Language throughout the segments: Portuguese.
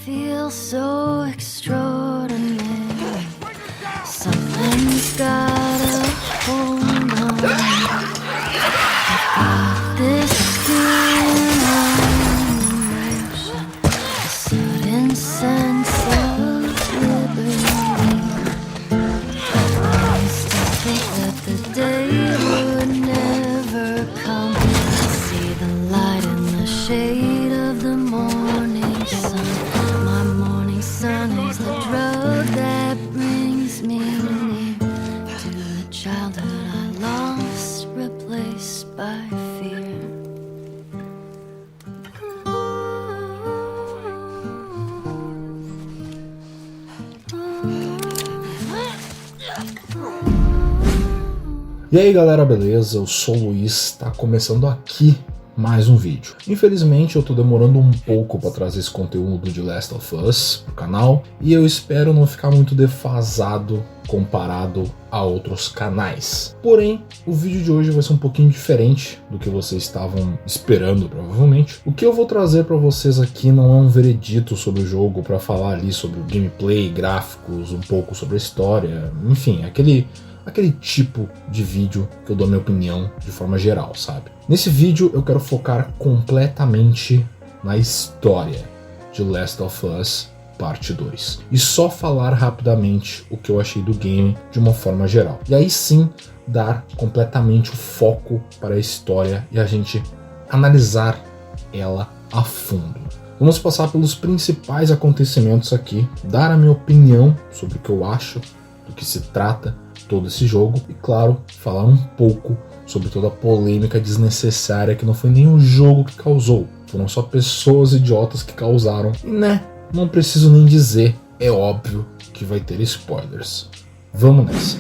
feel so extraordinary. Something's gotta hold on. I've got this feeling of emotion, a sudden sense of liberty. I used to think that the day would never come. I see the light in the shade of the morning sun. My morning sun is the drug that brings me near to the childhood I lost, replaced by fear. E aí galera, beleza? Eu sou o Luiz, tá começando aqui mais um vídeo. Infelizmente eu tô demorando um pouco para trazer esse conteúdo de Last of Us pro canal e eu espero não ficar muito defasado comparado a outros canais. Porém, o vídeo de hoje vai ser um pouquinho diferente do que vocês estavam esperando, provavelmente. O que eu vou trazer para vocês aqui não é um veredito sobre o jogo para falar ali sobre o gameplay, gráficos, um pouco sobre a história, enfim, aquele tipo de vídeo que eu dou minha opinião de forma geral, sabe? Nesse vídeo eu quero focar completamente na história de Last of Us Parte 2 e só falar rapidamente o que eu achei do game de uma forma geral. E aí sim dar completamente o foco para a história e a gente analisar ela a fundo. Vamos passar pelos principais acontecimentos aqui, dar a minha opinião sobre o que eu acho, do que se trata todo esse jogo e, claro, falar um pouco sobre toda a polêmica desnecessária que não foi nem o jogo que causou, foram só pessoas idiotas que causaram. E não preciso nem dizer, é óbvio que vai ter spoilers. Vamos nessa.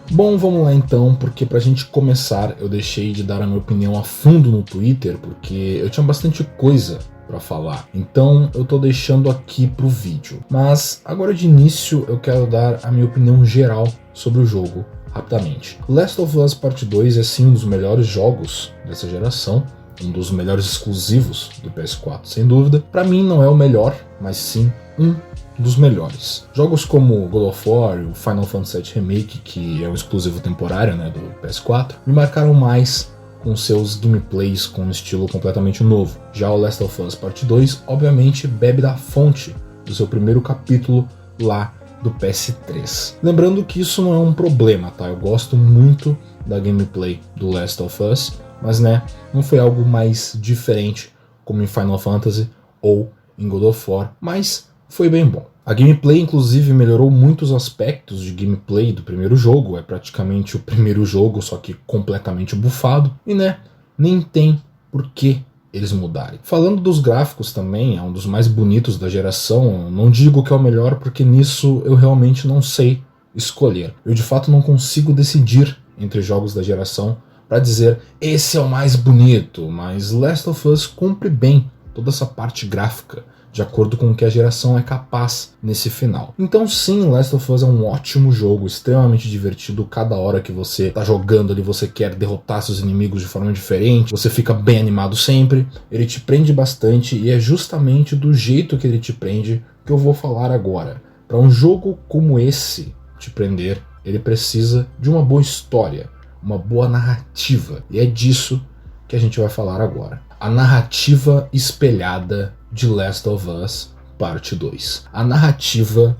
Bom, vamos lá então, porque pra gente começar eu deixei de dar a minha opinião a fundo no Twitter, porque eu tinha bastante coisa para falar, então eu tô deixando aqui pro vídeo. Mas agora de início eu quero dar a minha opinião geral sobre o jogo rapidamente. Last of Us Part 2 é sim um dos melhores jogos dessa geração, um dos melhores exclusivos do PS4 sem dúvida. Para mim não é o melhor, mas sim um dos melhores. Jogos como God of War, o Final Fantasy VII Remake, que é um exclusivo temporário, do PS4, me marcaram mais com seus gameplays com um estilo completamente novo. Já o Last of Us Part 2, obviamente, bebe da fonte do seu primeiro capítulo lá do PS3. Lembrando que isso não é um problema, tá? Eu gosto muito da gameplay do Last of Us, mas não foi algo mais diferente como em Final Fantasy ou em God of War, mas foi bem bom. A gameplay inclusive melhorou muitos aspectos de gameplay do primeiro jogo, é praticamente o primeiro jogo, só que completamente bufado, e nem tem por que eles mudarem. Falando dos gráficos também, é um dos mais bonitos da geração, não digo que é o melhor porque nisso eu realmente não sei escolher. Eu de fato não consigo decidir entre jogos da geração para dizer esse é o mais bonito, mas Last of Us cumpre bem toda essa parte gráfica, de acordo com o que a geração é capaz nesse final. Então sim, Last of Us é um ótimo jogo, extremamente divertido. Cada hora que você tá jogando ali, você quer derrotar seus inimigos de forma diferente, você fica bem animado sempre, ele te prende bastante e é justamente do jeito que ele te prende que eu vou falar agora. Para um jogo como esse te prender, ele precisa de uma boa história, uma boa narrativa, e é disso que a gente vai falar agora. A narrativa espelhada de Last of Us Parte 2. A narrativa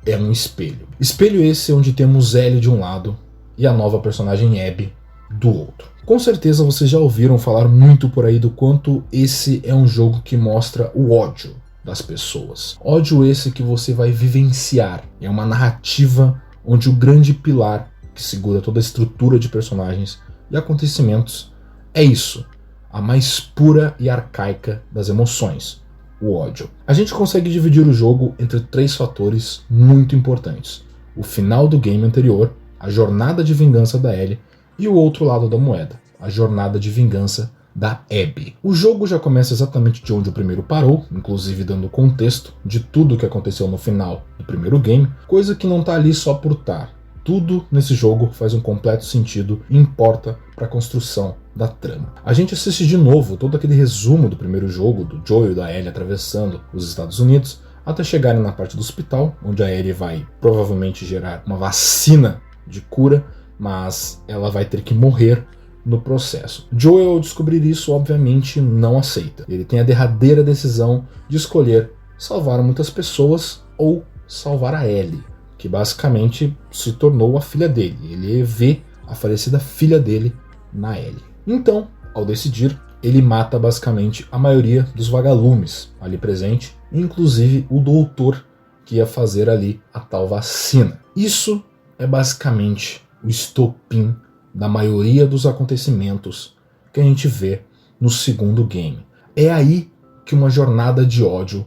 é um espelho. Espelho esse onde temos Ellie de um lado e a nova personagem Abby do outro. Com certeza vocês já ouviram falar muito por aí do quanto esse é um jogo que mostra o ódio das pessoas. Ódio esse que você vai vivenciar. É uma narrativa onde o grande pilar que segura toda a estrutura de personagens e acontecimentos é isso. A mais pura e arcaica das emoções, o ódio. A gente consegue dividir o jogo entre 3 fatores muito importantes: o final do game anterior, a jornada de vingança da Ellie e o outro lado da moeda, a jornada de vingança da Abby. O jogo já começa exatamente de onde o primeiro parou, inclusive dando contexto de tudo o que aconteceu no final do primeiro game, coisa que não tá ali só por estar. Tudo nesse jogo faz um completo sentido e importa para a construção da trama. A gente assiste de novo todo aquele resumo do primeiro jogo, do Joel e da Ellie atravessando os Estados Unidos, até chegarem na parte do hospital, onde a Ellie vai provavelmente gerar uma vacina de cura, mas ela vai ter que morrer no processo. Joel, ao descobrir isso, obviamente não aceita. Ele tem a derradeira decisão de escolher salvar muitas pessoas ou salvar a Ellie, que basicamente se tornou a filha dele. Ele vê a falecida filha dele na Ellie. Então, ao decidir, ele mata basicamente a maioria dos vagalumes ali presente, inclusive o doutor que ia fazer ali a tal vacina. Isso é basicamente o estopim da maioria dos acontecimentos que a gente vê no segundo game. É aí que uma jornada de ódio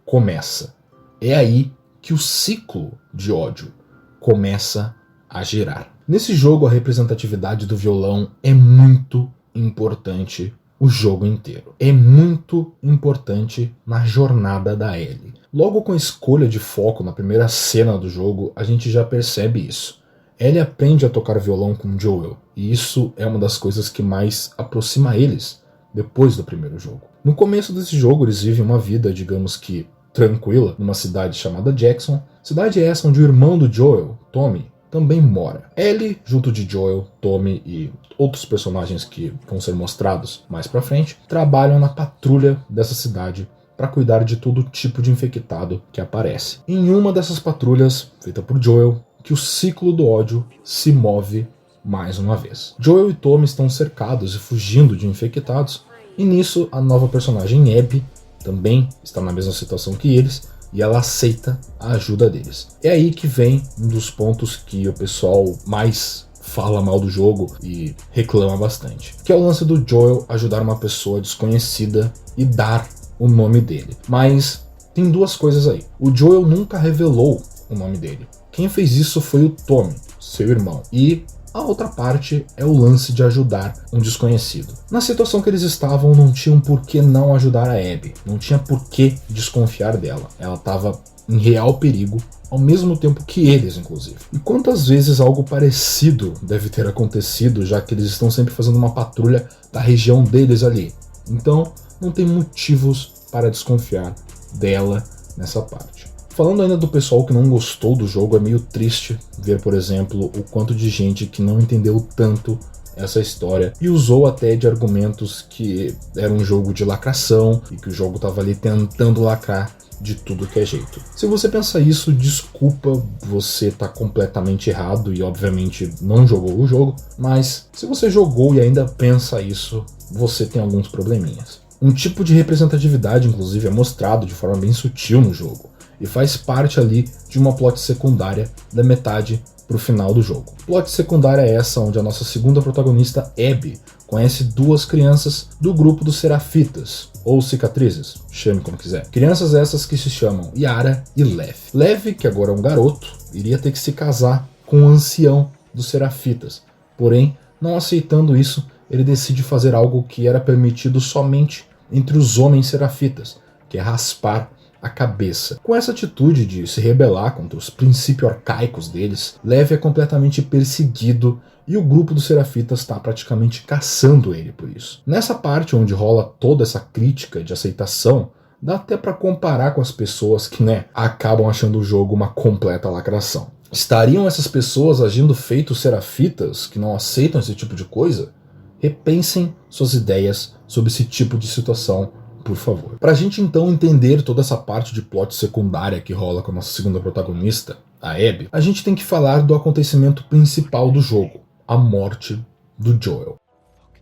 começa. É aí que o ciclo de ódio começa a gerar. Nesse jogo, a representatividade do violão é muito importante o jogo inteiro. É muito importante na jornada da Ellie. Logo com a escolha de foco na primeira cena do jogo, a gente já percebe isso. Ellie aprende a tocar violão com Joel, e isso é uma das coisas que mais aproxima eles depois do primeiro jogo. No começo desse jogo, eles vivem uma vida, digamos que tranquila, numa cidade chamada Jackson, cidade essa onde o irmão do Joel, Tommy, também mora. Ellie, junto de Joel, Tommy e outros personagens que vão ser mostrados mais pra frente, trabalham na patrulha dessa cidade para cuidar de todo tipo de infectado que aparece. Em uma dessas patrulhas, feita por Joel, que o ciclo do ódio se move mais uma vez. Joel e Tommy estão cercados e fugindo de infectados, e nisso a nova personagem Abby também está na mesma situação que eles, e ela aceita a ajuda deles. É aí que vem um dos pontos que o pessoal mais fala mal do jogo e reclama bastante, que é o lance do Joel ajudar uma pessoa desconhecida e dar o nome dele. Mas tem duas coisas aí. O Joel nunca revelou o nome dele. Quem fez isso foi o Tommy, seu irmão. E a outra parte é o lance de ajudar um desconhecido. Na situação que eles estavam, não tinham por que não ajudar a Abby. Não tinha por que desconfiar dela. Ela estava em real perigo, ao mesmo tempo que eles, inclusive. E quantas vezes algo parecido deve ter acontecido, já que eles estão sempre fazendo uma patrulha da região deles ali. Então, não tem motivos para desconfiar dela nessa parte. Falando ainda do pessoal que não gostou do jogo, é meio triste ver, por exemplo, o quanto de gente que não entendeu tanto essa história e usou até de argumentos que era um jogo de lacração e que o jogo estava ali tentando lacrar de tudo que é jeito. Se você pensa isso, desculpa, você tá completamente errado e obviamente não jogou o jogo, mas se você jogou e ainda pensa isso, você tem alguns probleminhas. Um tipo de representatividade, inclusive, é mostrado de forma bem sutil no jogo e faz parte ali de uma plot secundária da metade pro final do jogo. Plot secundária é essa onde a nossa segunda protagonista, Abby, conhece duas crianças do grupo dos Serafitas, ou Cicatrizes, chame como quiser. Crianças essas que se chamam Yara e Lev. Lev, que agora é um garoto, iria ter que se casar com o ancião dos Serafitas. Porém, não aceitando isso, ele decide fazer algo que era permitido somente entre os homens Serafitas, que é raspar a cabeça. Com essa atitude de se rebelar contra os princípios arcaicos deles, Lev é completamente perseguido e o grupo dos Serafitas está praticamente caçando ele por isso. Nessa parte onde rola toda essa crítica de aceitação, dá até para comparar com as pessoas que, acabam achando o jogo uma completa lacração. Estariam essas pessoas agindo feito Serafitas que não aceitam esse tipo de coisa? Repensem suas ideias sobre esse tipo de situação, por favor. Pra gente então entender toda essa parte de plot secundária que rola com a nossa segunda protagonista, a Abby, a gente tem que falar do acontecimento principal do jogo, a morte do Joel.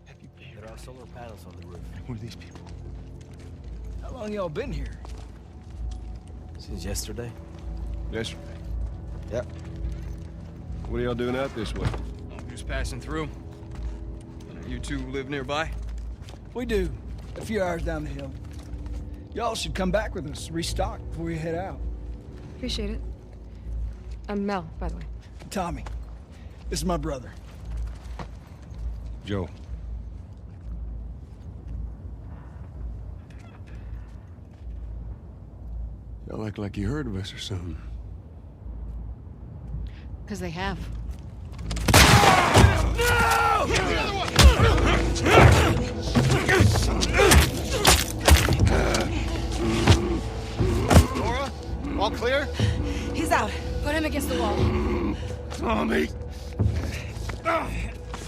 There are solar panels on the roof. Who are these people? How long y'all been here? Since yesterday. Yesterday. Yep. What are y'all doing out this way? Just passing through. You two live nearby? We do. A few hours down the hill. Y'all should come back with us, restock before you head out. Appreciate it. I'm Mel, by the way. Tommy, this is my brother. Joe. Y'all act like you heard of us or something. Because they have. Nora? All clear? He's out. Put him against the wall. Tommy!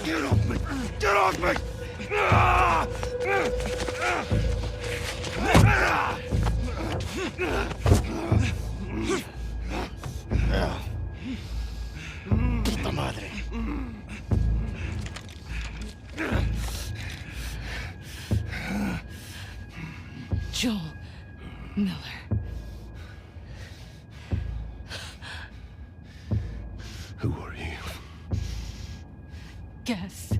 Get off me! Get off me! Puta madre. Joel Miller. Who are you? Guess.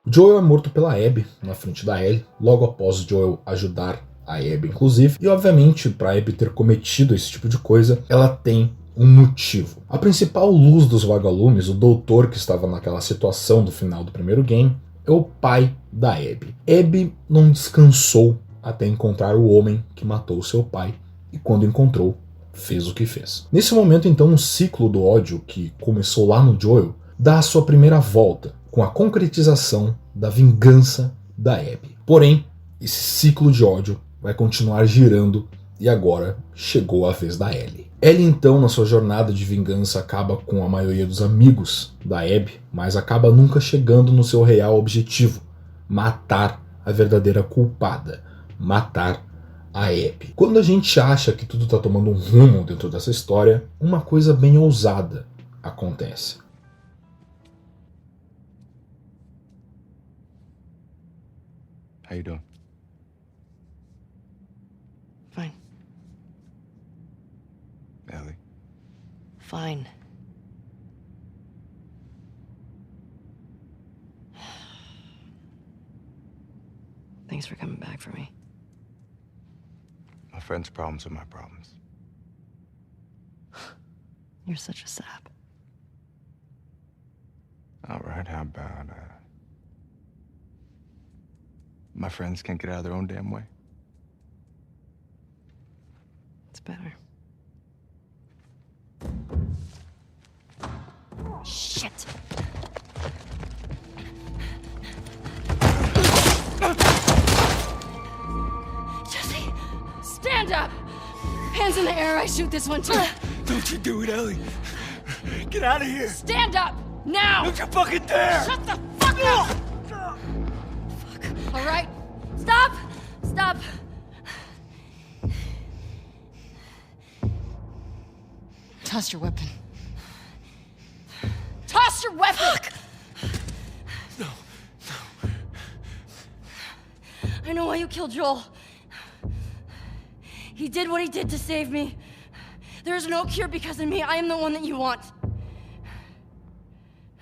Joel é morto pela Abby na frente da Ellie, logo após Joel ajudar a Abby, inclusive. E obviamente, para Abby ter cometido esse tipo de coisa, ela tem um motivo. A principal luz dos vagalumes, o doutor que estava naquela situação do final do primeiro game, é o pai da Abby. Abby não descansou até encontrar o homem que matou seu pai, e quando encontrou, fez o que fez. Nesse momento, então, um ciclo do ódio que começou lá no Joel dá a sua primeira volta, com a concretização da vingança da Abby. Porém, esse ciclo de ódio vai continuar girando e agora chegou a vez da Ellie. Ellie, então, na sua jornada de vingança, acaba com a maioria dos amigos da Abby, mas acaba nunca chegando no seu real objetivo: matar a verdadeira culpada, matar a Abby. Quando a gente acha que tudo está tomando um rumo dentro dessa história, uma coisa bem ousada acontece. How you doing? Fine. Ellie. Fine. Thanks for coming back for me. My friend's problems are my problems. You're such a sap. All right, how about, my friends can't get out of their own damn way? It's better. Shit! Jesse, stand up! Hands in the air, I shoot this one too. Don't you do it, Ellie. Get out of here. Stand up! Now! Don't you fucking dare! Shut the fuck up! Fuck. All right. Stop! Stop! Toss your weapon. Toss your weapon! Fuck. No. I know why you killed Joel. He did what he did to save me. There is no cure because of me. I am the one that you want.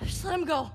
Just let him go.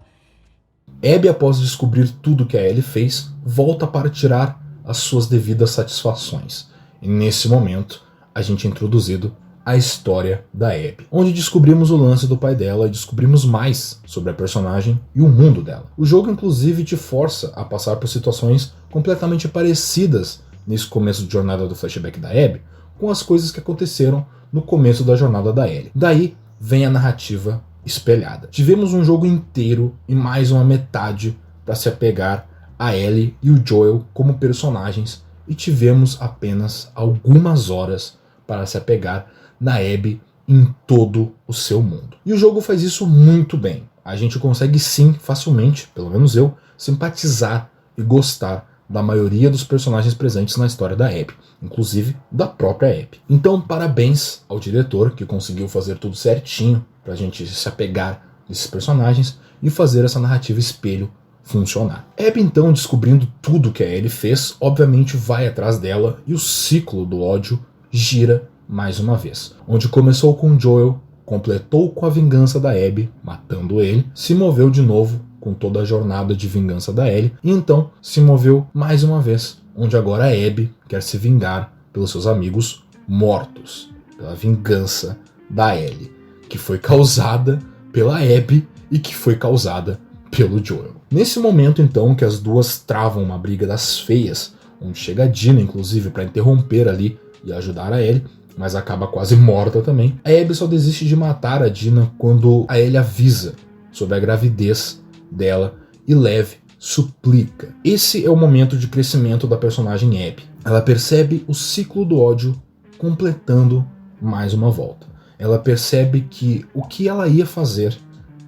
Abby, após descobrir tudo que a Ellie fez, volta para tirar as suas devidas satisfações. E nesse momento, a gente é introduzido à história da Abby, onde descobrimos o lance do pai dela e descobrimos mais sobre a personagem e o mundo dela. O jogo, inclusive, te força a passar por situações completamente parecidas nesse começo de jornada do flashback da Abby, com as coisas que aconteceram no começo da jornada da Ellie. Daí vem a narrativa espelhada. Tivemos um jogo inteiro e mais uma metade para se apegar a Ellie e o Joel como personagens, e tivemos apenas algumas horas para se apegar na Abby em todo o seu mundo. E o jogo faz isso muito bem. A gente consegue sim, facilmente, pelo menos eu, simpatizar e gostar da maioria dos personagens presentes na história da Abby, inclusive da própria Abby. Então, parabéns ao diretor que conseguiu fazer tudo certinho pra gente se apegar nesses personagens e fazer essa narrativa espelho funcionar. Abby, então, descobrindo tudo que a Ellie fez, obviamente vai atrás dela e o ciclo do ódio gira mais uma vez. Onde começou com Joel, completou com a vingança da Abby, matando ele, se moveu de novo com toda a jornada de vingança da Ellie, e então se moveu mais uma vez, onde agora a Abby quer se vingar pelos seus amigos mortos, pela vingança da Ellie, que foi causada pela Abby e que foi causada pelo Joel. Nesse momento, então, que as duas travam uma briga das feias, onde chega a Dina, inclusive, para interromper ali e ajudar a Ellie, mas acaba quase morta também, a Abby só desiste de matar a Dina quando a Ellie avisa sobre a gravidez dela e leve suplica. Esse é o momento de crescimento da personagem Abby. Ela percebe o ciclo do ódio completando mais uma volta. Ela percebe que o que ela ia fazer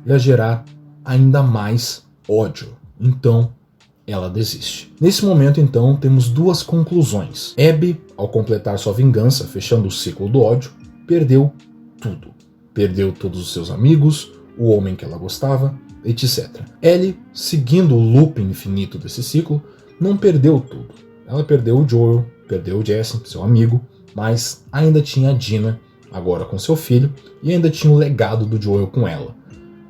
ia gerar ainda mais ódio. Então, ela desiste. Nesse momento, então, temos duas conclusões. Abby, ao completar sua vingança, fechando o ciclo do ódio, perdeu tudo. Perdeu todos os seus amigos, o homem que ela gostava, etc. Ellie, seguindo o loop infinito desse ciclo, não perdeu tudo. Ela perdeu o Joel, perdeu o Jesse, seu amigo, mas ainda tinha a Dina, agora com seu filho, e ainda tinha o legado do Joel com ela,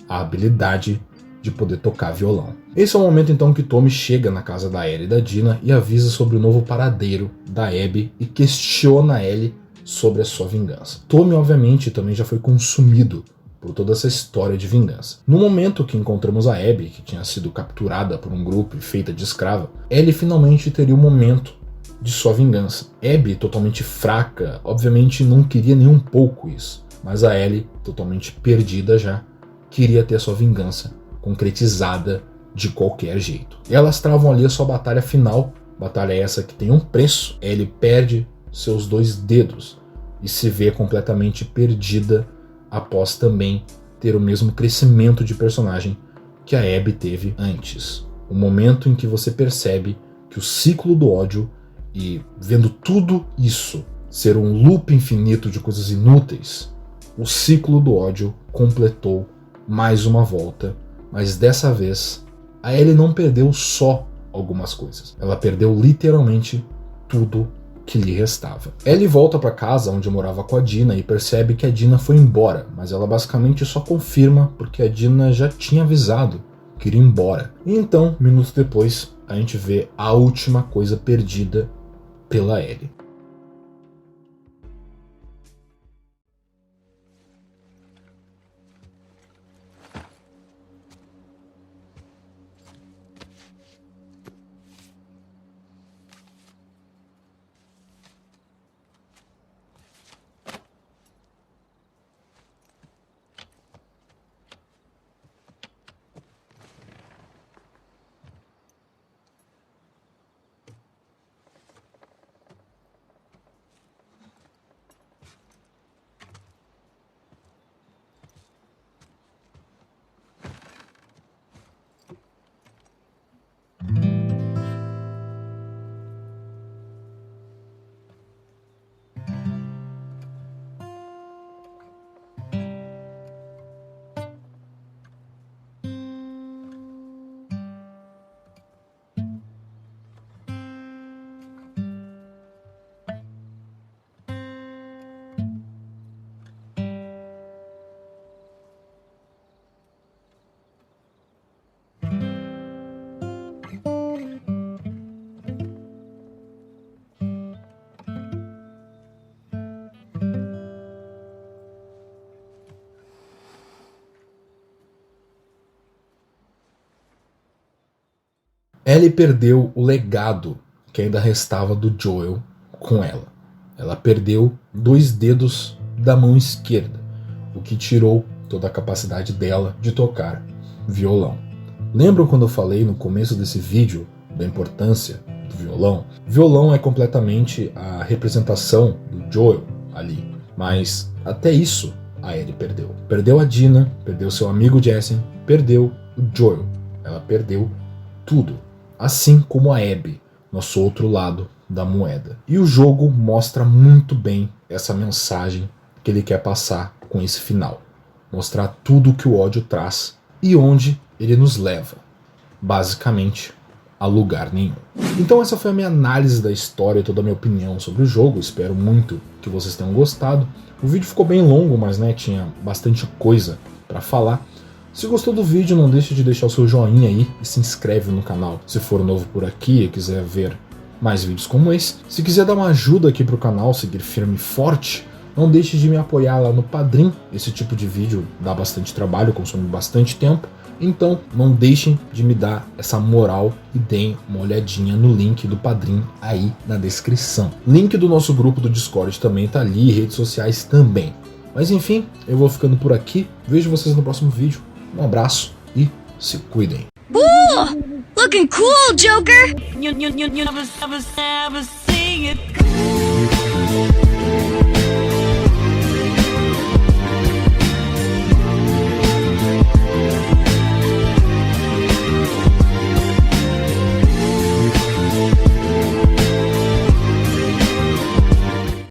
a habilidade de poder tocar violão. Esse é o momento então que Tommy chega na casa da Ellie e da Dina e avisa sobre o novo paradeiro da Abby e questiona Ellie sobre a sua vingança. Tommy, obviamente, também já foi consumido por toda essa história de vingança. No momento que encontramos a Abby, que tinha sido capturada por um grupo e feita de escrava, Ellie finalmente teria o momento de sua vingança. Abby, totalmente fraca, obviamente não queria nem um pouco isso, mas a Ellie, totalmente perdida já, queria ter a sua vingança concretizada de qualquer jeito. E elas travam ali a sua batalha final, batalha essa que tem um preço. Ellie perde seus 2 dedos e se vê completamente perdida após também ter o mesmo crescimento de personagem que a Abby teve antes. O momento em que você percebe que o ciclo do ódio, e vendo tudo isso ser um loop infinito de coisas inúteis, o ciclo do ódio completou mais uma volta, mas dessa vez a Ellie não perdeu só algumas coisas, ela perdeu literalmente tudo que lhe restava. Ellie volta para casa onde morava com a Dina e percebe que a Dina foi embora, mas ela basicamente só confirma porque a Dina já tinha avisado que iria embora. E então, minutos depois, a gente vê a última coisa perdida pela Ellie. Ellie perdeu o legado que ainda restava do Joel com ela. Ela perdeu 2 dedos da mão esquerda, o que tirou toda a capacidade dela de tocar violão. Lembram quando eu falei no começo desse vídeo da importância do violão? Violão é completamente a representação do Joel ali, mas até isso a Ellie perdeu. Perdeu a Dina, perdeu seu amigo Jesse, perdeu o Joel. Ela perdeu tudo. Assim como a Abby, nosso outro lado da moeda. E o jogo mostra muito bem essa mensagem que ele quer passar com esse final. Mostrar tudo o que o ódio traz e onde ele nos leva. Basicamente, a lugar nenhum. Então essa foi a minha análise da história e toda a minha opinião sobre o jogo. Espero muito que vocês tenham gostado. O vídeo ficou bem longo, mas tinha bastante coisa para falar. Se gostou do vídeo, não deixe de deixar o seu joinha aí e se inscreve no canal se for novo por aqui e quiser ver mais vídeos como esse. Se quiser dar uma ajuda aqui pro canal seguir firme e forte, não deixe de me apoiar lá no Padrim. Esse tipo de vídeo dá bastante trabalho, consome bastante tempo. Então não deixem de me dar essa moral e deem uma olhadinha no link do Padrim aí na descrição. Link do nosso grupo do Discord também tá ali, redes sociais também. Mas enfim, eu vou ficando por aqui. Vejo vocês no próximo vídeo. Um abraço e se cuidem. cool! Looking cool, Joker! You never see it.